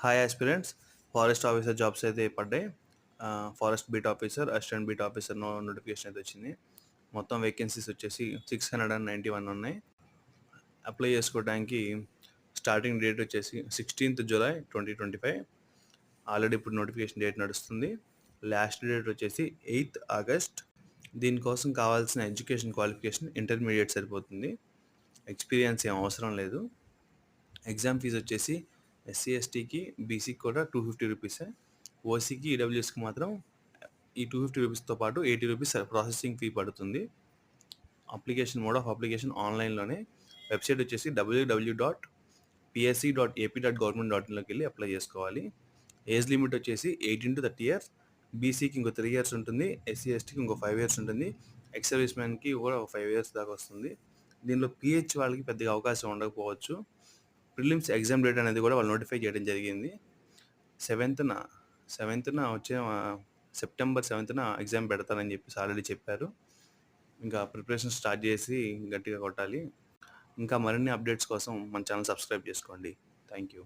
Hi aspirants, forest officer jobs అయితే పడ్డాయి. Forest beat officer, assistant beat officer notification అయితే వచ్చింది. మొత్తం వేకెన్సీస్ వచ్చేసి 691 ఉన్నాయి. అప్లై చేసుకోవడానికి స్టార్టింగ్ డేట్ వచ్చేసి 16th July 2025. ఆల్రెడీ ఇప్పుడు నోటిఫికేషన్ డేట్ నడుస్తుంది. లాస్ట్ డేట్ వచ్చేసి 8th August. దీనికోసం కావాల్సిన ఎడ్యుకేషన్ క్వాలిఫికేషన్ ఇంటర్మీడియట్ సరిపోతుంది. ఎక్స్పీరియన్స్ ఏం అవసరం లేదు. ఎగ్జామ్ ఫీజు వచ్చేసి ఎస్సీ ఎస్టీకి బీసీకి కూడా 250 రూపీసే. ఓసీకి ఈడబ్ల్యూఎస్కి మాత్రం ఈ 250 రూపీస్తో పాటు 80 రూపీస్ ప్రాసెసింగ్ ఫీ పడుతుంది. మోడ్ ఆఫ్ అప్లికేషన్ ఆన్లైన్లోనే. వెబ్సైట్ వచ్చేసి www.psc.ap.government.in లోకి వెళ్ళి అప్లై చేసుకోవాలి. ఏజ్ లిమిట్ వచ్చేసి 18 to 30 years. బీసీకి ఇంకో 3 years ఉంటుంది. ఎస్సీ ఎస్టీకి ఇంకో 5 years ఉంటుంది. ఎక్స్ సర్వీస్ మ్యాన్కి కూడా ఒక 5 years దాకా వస్తుంది. దీనిలో పిహెచ్ వాళ్ళకి పెద్దగా అవకాశం ఉండకపోవచ్చు. ప్రిలిమ్స్ ఎగ్జామ్ డేట్ అనేది కూడా వాళ్ళు నోటిఫై చేయడం జరిగింది. 7th వచ్చే September 7th ఎగ్జామ్ పెడతానని చెప్పేసి ఆల్రెడీ చెప్పారు. ఇంకా ప్రిపరేషన్ స్టార్ట్ చేసి గట్టిగా కొట్టాలి. ఇంకా మరిన్ని అప్డేట్స్ కోసం మన ఛానల్ సబ్స్క్రైబ్ చేసుకోండి. Thank you.